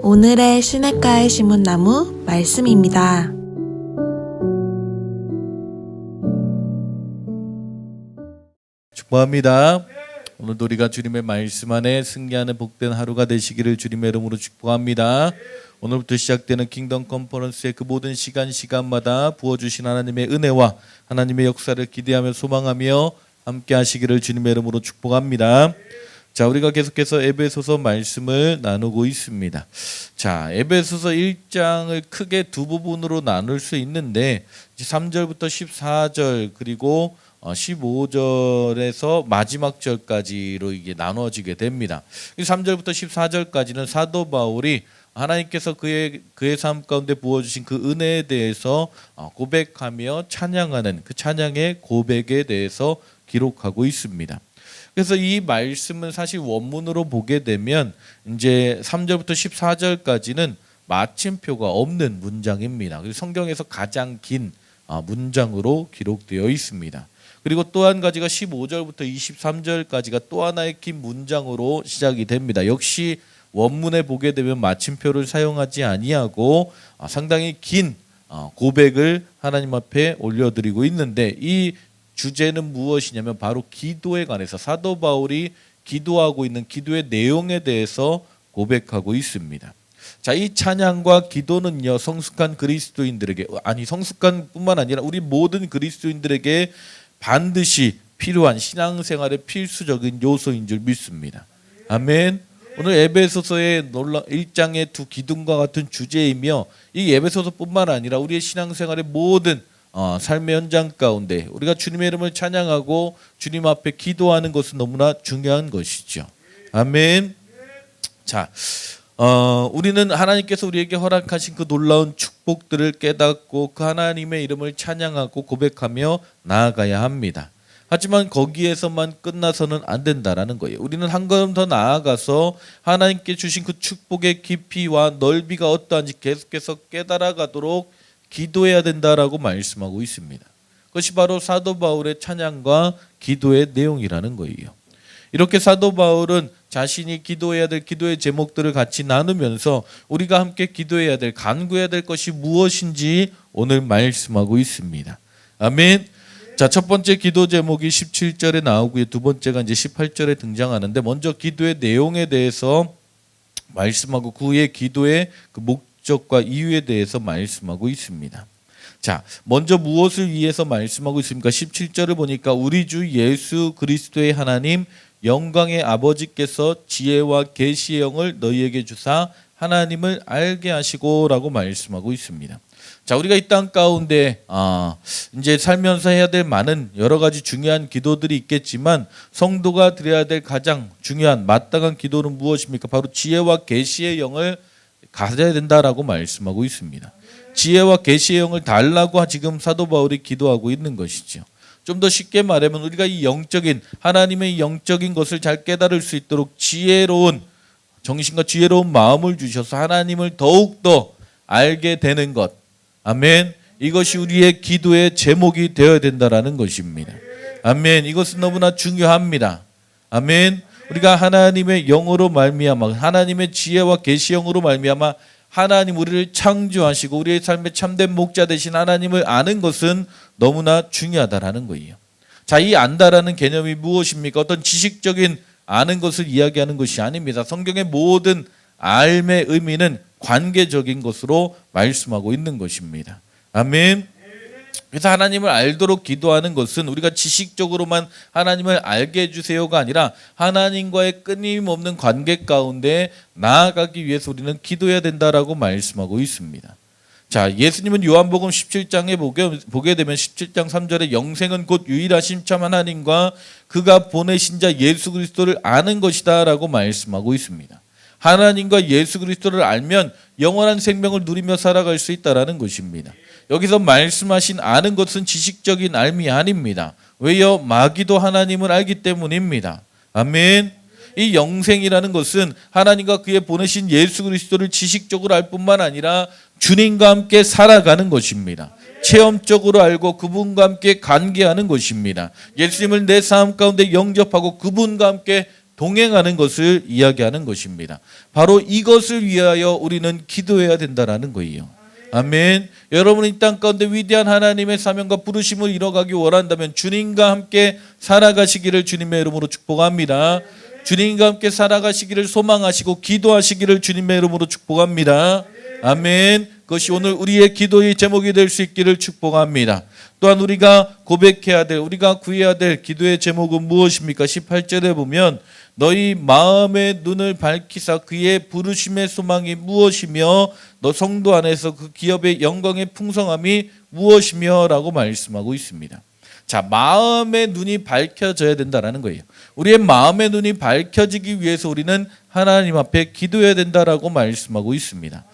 오늘의 시냇가에 심은 나무 말씀입니다. 축복합니다. 오늘도 우리가 주님의 말씀 안에 승리하는 복된 하루가 되시기를 주님의 이름으로 축복합니다. 오늘부터 시작되는 킹덤 컨퍼런스의 그 모든 시간마다 부어주신 하나님의 은혜와 하나님의 역사를 기대하며 소망하며 함께 하시기를 주님의 이름으로 축복합니다. 자, 우리가 계속해서 에베소서 말씀을 나누고 있습니다. 자, 에베소서 1장을 크게 두 부분으로 나눌 수 있는데 3절부터 14절 그리고 15절에서 마지막 절까지로 이게 나눠지게 됩니다. 3절부터 14절까지는 사도 바울이 하나님께서 그의 삶 가운데 부어주신 그 은혜에 대해서 고백하며 찬양하는 그 찬양의 고백에 대해서 기록하고 있습니다. 그래서 이 말씀은 사실 원문으로 보게 되면 이제 3절부터 14절까지는 마침표가 없는 문장입니다. 그래서 성경에서 가장 긴 문장으로 기록되어 있습니다. 그리고 또 한 가지가 15절부터 23절까지가 또 하나의 긴 문장으로 시작이 됩니다. 역시 원문에 보게 되면 마침표를 사용하지 아니하고 상당히 긴 고백을 하나님 앞에 올려드리고 있는데 이 주제는 무엇이냐면 바로 기도에 관해서 사도 바울이 기도하고 있는 기도의 내용에 대해서 고백하고 있습니다. 자, 이 찬양과 기도는요 성숙한 그리스도인들에게 성숙한 뿐만 아니라 우리 모든 그리스도인들에게 반드시 필요한 신앙생활의 필수적인 요소인 줄 믿습니다. 아멘. 오늘 에베소서의 1장의 두 기둥과 같은 주제이며 이 에베소서뿐만 아니라 우리의 신앙생활의 모든 삶의 현장 가운데 우리가 주님의 이름을 찬양하고 주님 앞에 기도하는 것은 너무나 중요한 것이죠. 아멘. 자, 우리는 하나님께서 우리에게 허락하신 그 놀라운 축복들을 깨닫고 그 하나님의 이름을 찬양하고 고백하며 나아가야 합니다. 하지만 거기에서만 끝나서는 안 된다라는 거예요. 우리는 한 걸음 더 나아가서 하나님께 주신 그 축복의 깊이와 넓이가 어떠한지 계속해서 깨달아가도록 기도해야 된다라고 말씀하고 있습니다. 그것이 바로 사도 바울의 찬양과 기도의 내용이라는 거예요. 이렇게 사도 바울은 자신이 기도해야 될 기도의 제목들을 같이 나누면서 우리가 함께 기도해야 될 간구해야 될 것이 무엇인지 오늘 말씀하고 있습니다. 아멘. 자, 첫 번째 기도 제목이 17절에 나오고요. 두 번째가 이제 18절에 등장하는데 먼저 기도의 내용에 대해서 말씀하고 그 후에 기도의 그 목적과 이유에 대해서 말씀하고 있습니다. 자, 먼저 무엇을 위해서 말씀하고 있습니까? 17절을 보니까 우리 주 예수 그리스도의 하나님 영광의 아버지께서 지혜와 계시의 영을 너희에게 주사 하나님을 알게 하시고라고 말씀하고 있습니다. 자, 우리가 이 땅 가운데 이제 살면서 해야 될 많은 여러 가지 중요한 기도들이 있겠지만 성도가 드려야 될 가장 중요한 마땅한 기도는 무엇입니까? 바로 지혜와 계시의 영을 가져야 된다라고 말씀하고 있습니다. 지혜와 계시의 영을 달라고 지금 사도 바울이 기도하고 있는 것이죠. 좀 더 쉽게 말하면 우리가 이 영적인 하나님의 영적인 것을 잘 깨달을 수 있도록 지혜로운 정신과 지혜로운 마음을 주셔서 하나님을 더욱더 알게 되는 것. 아멘. 이것이 우리의 기도의 제목이 되어야 된다라는 것입니다. 아멘. 이것은 너무나 중요합니다. 아멘. 우리가 하나님의 영으로 말미암아 하나님의 지혜와 계시 영으로 말미암아 하나님 우리를 창조하시고 우리의 삶의 참된 목자 되신 하나님을 아는 것은 너무나 중요하다라는 거예요. 자, 이 안다라는 개념이 무엇입니까? 어떤 지식적인 아는 것을 이야기하는 것이 아닙니다. 성경의 모든 알의 의미는 관계적인 것으로 말씀하고 있는 것입니다. 아멘. 그래서 하나님을 알도록 기도하는 것은 우리가 지식적으로만 하나님을 알게 해주세요가 아니라 하나님과의 끊임없는 관계 가운데 나아가기 위해서 우리는 기도해야 된다라고 말씀하고 있습니다. 자, 예수님은 요한복음 17장에 보게 되면 17장 3절에 영생은 곧 유일하신 참 하나님과 그가 보내신 자 예수 그리스도를 아는 것이다 라고 말씀하고 있습니다. 하나님과 예수 그리스도를 알면 영원한 생명을 누리며 살아갈 수 있다는 것입니다. 여기서 말씀하신 아는 것은 지식적인 알미 아닙니다. 왜요? 마귀도 하나님을 알기 때문입니다. 아멘. 이 영생이라는 것은 하나님과 그의 보내신 예수 그리스도를 지식적으로 알 뿐만 아니라 주님과 함께 살아가는 것입니다. 체험적으로 알고 그분과 함께 관계하는 것입니다. 예수님을 내 삶 가운데 영접하고 그분과 함께 동행하는 것을 이야기하는 것입니다. 바로 이것을 위하여 우리는 기도해야 된다라는 거예요. 아멘. 여러분 이 땅 가운데 위대한 하나님의 사명과 부르심을 이뤄가기 원한다면 주님과 함께 살아가시기를 주님의 이름으로 축복합니다. 주님과 함께 살아가시기를 소망하시고 기도하시기를 주님의 이름으로 축복합니다. 아멘. 그것이 오늘 우리의 기도의 제목이 될 수 있기를 축복합니다. 또한 우리가 고백해야 될, 우리가 구해야 될 기도의 제목은 무엇입니까? 18절에 보면 너희 마음의 눈을 밝히사 그의 부르심의 소망이 무엇이며 너 성도 안에서 그 기업의 영광의 풍성함이 무엇이며 라고 말씀하고 있습니다. 자, 마음의 눈이 밝혀져야 된다는 거예요. 우리의 마음의 눈이 밝혀지기 위해서 우리는 하나님 앞에 기도해야 된다라고 말씀하고 있습니다.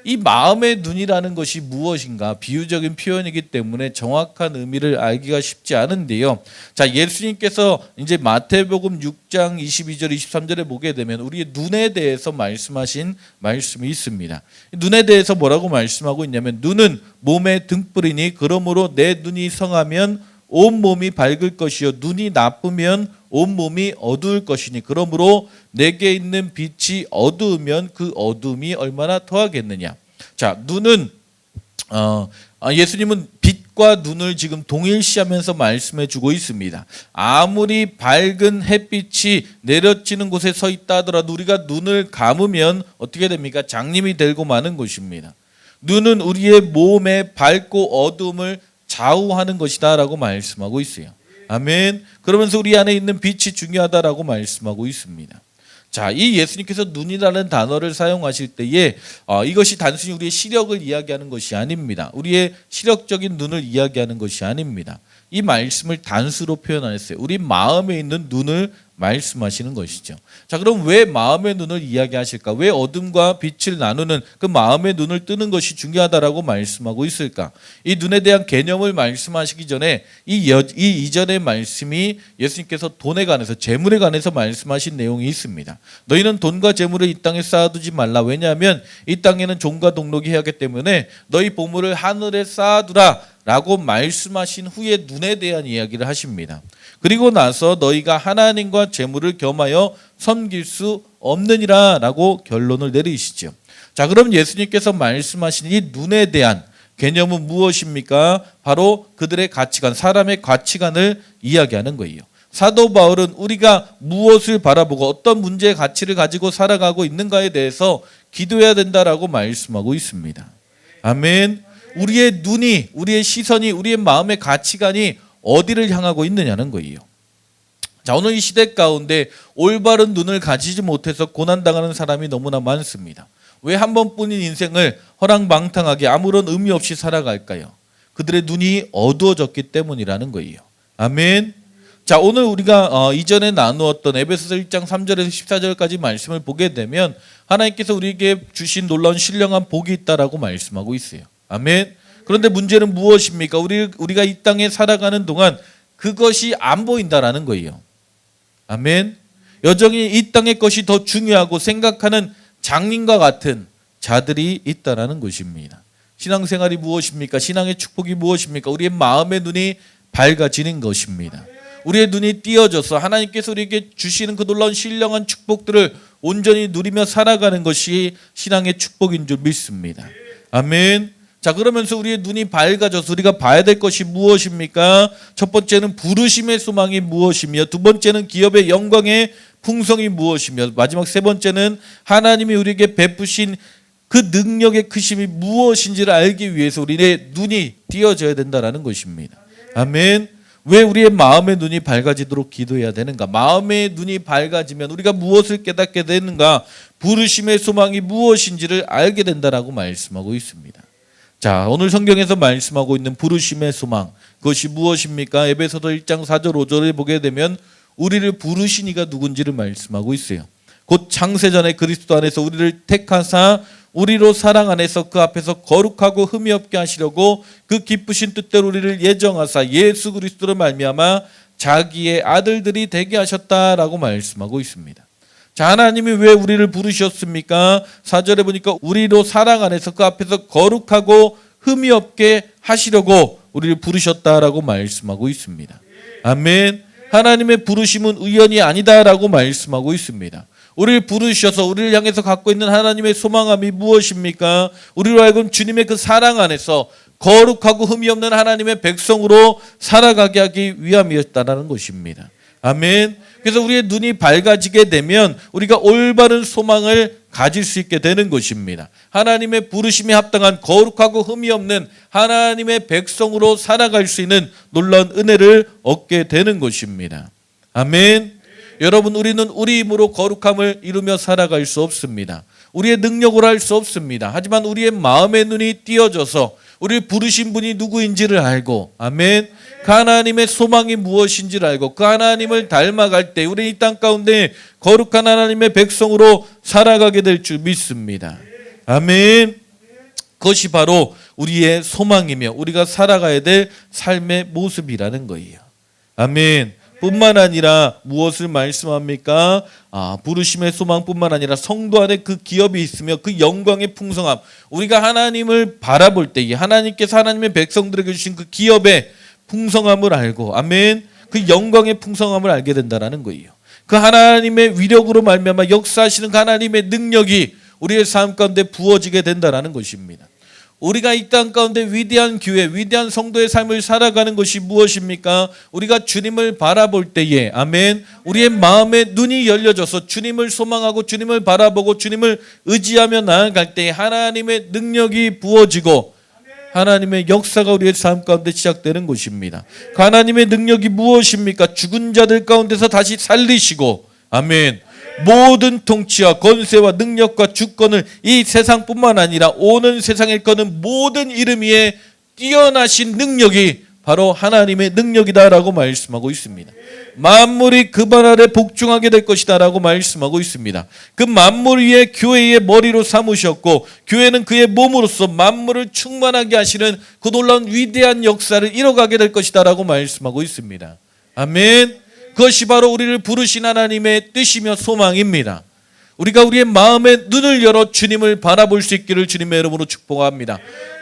이 마음의 눈이라는 것이 무엇인가 비유적인 표현이기 때문에 정확한 의미를 알기가 쉽지 않은데요. 자, 예수님께서 이제 마태복음 6장 22절 23절에 보게 되면 우리의 눈에 대해서 말씀하신 말씀이 있습니다. 눈에 대해서 뭐라고 말씀하고 있냐면 눈은 몸의 등불이니 그러므로 내 눈이 성하면 온몸이 밝을 것이요 눈이 나쁘면 온몸이 어두울 것이니 그러므로 내게 있는 빛이 어두우면 그 어둠이 얼마나 더하겠느냐. 자, 눈은 예수님은 빛과 눈을 지금 동일시하면서 말씀해 주고 있습니다. 아무리 밝은 햇빛이 내려지는 곳에 서 있다 하더라도 우리가 눈을 감으면 어떻게 됩니까? 장님이 되고 마는 것입니다. 눈은 우리의 몸의 밝고 어두움을 좌우하는 것이다라고 말씀하고 있어요. 아멘. 그러면서 우리 안에 있는 빛이 중요하다라고 말씀하고 있습니다. 자, 이 예수님께서 눈이라는 단어를 사용하실 때에 이것이 단순히 우리의 시력을 이야기하는 것이 아닙니다. 우리의 시력적인 눈을 이야기하는 것이 아닙니다. 이 말씀을 단수로 표현 안 했어요. 우리 마음에 있는 눈을 말씀하시는 것이죠. 자, 그럼 왜 마음의 눈을 이야기하실까? 왜 어둠과 빛을 나누는 그 마음의 눈을 뜨는 것이 중요하다라고 말씀하고 있을까? 이 눈에 대한 개념을 말씀하시기 전에 이 이전의 말씀이 예수님께서 돈에 관해서 재물에 관해서 말씀하신 내용이 있습니다. 너희는 돈과 재물을 이 땅에 쌓아두지 말라. 왜냐하면 이 땅에는 종과 동록이 해하기 때문에 너희 보물을 하늘에 쌓아두라. 라고 말씀하신 후에 눈에 대한 이야기를 하십니다. 그리고 나서 너희가 하나님과 재물을 겸하여 섬길 수 없느니라 라고 결론을 내리시죠. 자, 그럼 예수님께서 말씀하신 이 눈에 대한 개념은 무엇입니까? 바로 그들의 가치관, 사람의 가치관을 이야기하는 거예요. 사도 바울은 우리가 무엇을 바라보고 어떤 문제의 가치를 가지고 살아가고 있는가에 대해서 기도해야 된다라고 말씀하고 있습니다. 아멘. 우리의 눈이, 우리의 시선이, 우리의 마음의 가치관이 어디를 향하고 있느냐는 거예요. 자, 오늘 이 시대 가운데 올바른 눈을 가지지 못해서 고난당하는 사람이 너무나 많습니다. 왜 한 번뿐인 인생을 허랑방탕하게 아무런 의미 없이 살아갈까요? 그들의 눈이 어두워졌기 때문이라는 거예요. 아멘. 자, 오늘 우리가 이전에 나누었던 에베소서 1장 3절에서 14절까지 말씀을 보게 되면 하나님께서 우리에게 주신 놀라운 신령한 복이 있다라고 말씀하고 있어요. 아멘. 그런데 문제는 무엇입니까? 우리가 이 땅에 살아가는 동안 그것이 안 보인다라는 거예요. 아멘. 여전히 이 땅의 것이 더 중요하고 생각하는 장님과 같은 자들이 있다라는 것입니다. 신앙생활이 무엇입니까? 신앙의 축복이 무엇입니까? 우리의 마음의 눈이 밝아지는 것입니다. 우리의 눈이 띄어져서 하나님께서 우리에게 주시는 그 놀라운 신령한 축복들을 온전히 누리며 살아가는 것이 신앙의 축복인 줄 믿습니다. 아멘. 자, 그러면서 우리의 눈이 밝아져서 우리가 봐야 될 것이 무엇입니까? 첫 번째는 부르심의 소망이 무엇이며, 두 번째는 기업의 영광의 풍성이 무엇이며, 마지막 세 번째는 하나님이 우리에게 베푸신 그 능력의 크심이 무엇인지를 알기 위해서 우리의 눈이 띄어져야 된다는 것입니다. 아멘. 왜 우리의 마음의 눈이 밝아지도록 기도해야 되는가? 마음의 눈이 밝아지면 우리가 무엇을 깨닫게 되는가? 부르심의 소망이 무엇인지를 알게 된다라고 말씀하고 있습니다. 자, 오늘 성경에서 말씀하고 있는 부르심의 소망, 그것이 무엇입니까? 에베소서 1장 4절 5절에 보게 되면 우리를 부르신 이가 누군지를 말씀하고 있어요. 곧 창세전에 그리스도 안에서 우리를 택하사 우리로 사랑 안에서 그 앞에서 거룩하고 흠이 없게 하시려고 그 기쁘신 뜻대로 우리를 예정하사 예수 그리스도로 말미암아 자기의 아들들이 되게 하셨다라고 말씀하고 있습니다. 자, 하나님이 왜 우리를 부르셨습니까? 4절에 보니까 우리로 사랑 안에서 그 앞에서 거룩하고 흠이 없게 하시려고 우리를 부르셨다라고 말씀하고 있습니다. 아멘. 하나님의 부르심은 우연이 아니다라고 말씀하고 있습니다. 우리를 부르셔서 우리를 향해서 갖고 있는 하나님의 소망함이 무엇입니까? 우리로 하여금 주님의 그 사랑 안에서 거룩하고 흠이 없는 하나님의 백성으로 살아가게 하기 위함이었다라는 것입니다. 아멘. 그래서 우리의 눈이 밝아지게 되면 우리가 올바른 소망을 가질 수 있게 되는 것입니다. 하나님의 부르심에 합당한 거룩하고 흠이 없는 하나님의 백성으로 살아갈 수 있는 놀라운 은혜를 얻게 되는 것입니다. 아멘. 여러분, 우리는 우리 힘으로 거룩함을 이루며 살아갈 수 없습니다. 우리의 능력으로 할 수 없습니다. 하지만 우리의 마음의 눈이 띄어져서 우리를 부르신 분이 누구인지를 알고, 아멘, 그 하나님의 소망이 무엇인지를 알고 그 하나님을 닮아갈 때 우리 이 땅 가운데 거룩한 하나님의 백성으로 살아가게 될 줄 믿습니다. 아멘. 그것이 바로 우리의 소망이며 우리가 살아가야 될 삶의 모습이라는 거예요. 아멘. 뿐만 아니라 무엇을 말씀합니까? 부르심의 소망뿐만 아니라 성도 안에 그 기업이 있으며 그 영광의 풍성함, 우리가 하나님을 바라볼 때에 하나님께서 하나님의 백성들에게 주신 그 기업의 풍성함을 알고, 아멘, 그 영광의 풍성함을 알게 된다는 거예요. 그 하나님의 위력으로 말미암아 역사하시는 그 하나님의 능력이 우리의 삶 가운데 부어지게 된다는 것입니다. 우리가 이 땅 가운데 위대한 교회, 위대한 성도의 삶을 살아가는 것이 무엇입니까? 우리가 주님을 바라볼 때에, 아멘, 우리의 마음의 눈이 열려져서 주님을 소망하고 주님을 바라보고 주님을 의지하며 나아갈 때에 하나님의 능력이 부어지고 하나님의 역사가 우리의 삶 가운데 시작되는 것입니다. 그 하나님의 능력이 무엇입니까? 죽은 자들 가운데서 다시 살리시고, 아멘, 모든 통치와 권세와 능력과 주권을 이 세상뿐만 아니라 오는 세상에 거는 모든 이름 위에 뛰어나신 능력이 바로 하나님의 능력이다라고 말씀하고 있습니다. 만물이 그발 아래 복종하게 될 것이다라고 말씀하고 있습니다. 그 만물 위에 교회의 머리로 삼으셨고 교회는 그의 몸으로서 만물을 충만하게 하시는 그 놀라운 위대한 역사를 이뤄가게 될 것이다라고 말씀하고 있습니다. 아멘. 그것이 바로 우리를 부르신 하나님의 뜻이며 소망입니다. 우리가 우리의 마음의 눈을 열어 주님을 바라볼 수 있기를 주님의 이름으로 축복합니다.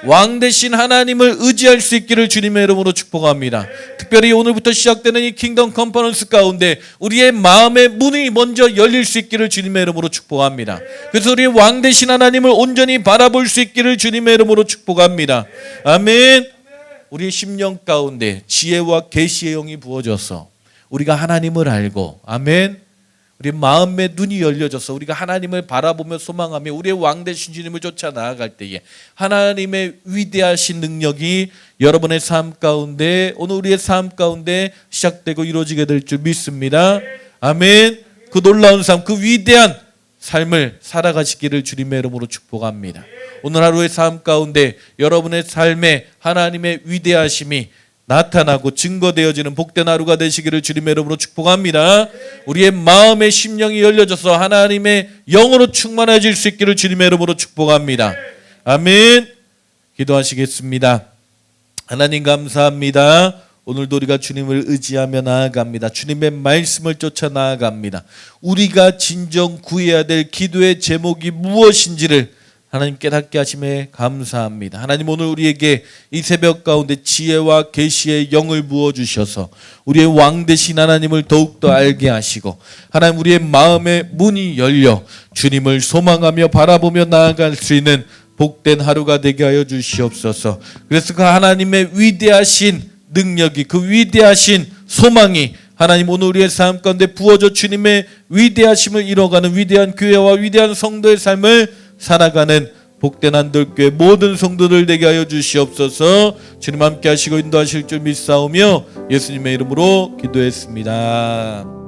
왕 대신 하나님을 의지할 수 있기를 주님의 이름으로 축복합니다. 특별히 오늘부터 시작되는 이 킹덤 컨퍼런스 가운데 우리의 마음의 문이 먼저 열릴 수 있기를 주님의 이름으로 축복합니다. 그래서 우리의 왕 대신 하나님을 온전히 바라볼 수 있기를 주님의 이름으로 축복합니다. 아멘. 우리의 심령 가운데 지혜와 계시의 영이 부어져서 우리가 하나님을 알고, 아멘, 우리 마음의 눈이 열려져서 우리가 하나님을 바라보며 소망하며 우리의 왕 되신 주님을 쫓아 나아갈 때에 하나님의 위대하신 능력이 여러분의 삶 가운데, 오늘 우리의 삶 가운데 시작되고 이루어지게 될 줄 믿습니다. 아멘. 그 놀라운 삶, 그 위대한 삶을 살아가시기를 주님의 이름으로 축복합니다. 오늘 하루의 삶 가운데 여러분의 삶에 하나님의 위대하심이 나타나고 증거되어지는 복된 하루가 되시기를 주님의 이름으로 축복합니다. 우리의 마음의 심령이 열려져서 하나님의 영으로 충만해질 수 있기를 주님의 이름으로 축복합니다. 아멘. 기도하시겠습니다. 하나님 감사합니다. 오늘도 우리가 주님을 의지하며 나아갑니다. 주님의 말씀을 쫓아 나아갑니다. 우리가 진정 구해야 될 기도의 제목이 무엇인지를 하나님 깨닫게 하심에 감사합니다. 하나님, 오늘 우리에게 이 새벽 가운데 지혜와 계시의 영을 부어주셔서 우리의 왕 되신 하나님을 더욱더 알게 하시고 하나님, 우리의 마음의 문이 열려 주님을 소망하며 바라보며 나아갈 수 있는 복된 하루가 되게 하여 주시옵소서. 그래서 그 하나님의 위대하신 능력이, 그 위대하신 소망이 하나님 오늘 우리의 삶 가운데 부어져 주님의 위대하심을 이뤄가는 위대한 교회와 위대한 성도의 삶을 살아가는 복된 한들교회 모든 성도들 되게 하여 주시옵소서. 주님 함께 하시고 인도하실 줄 믿사오며 예수님의 이름으로 기도했습니다.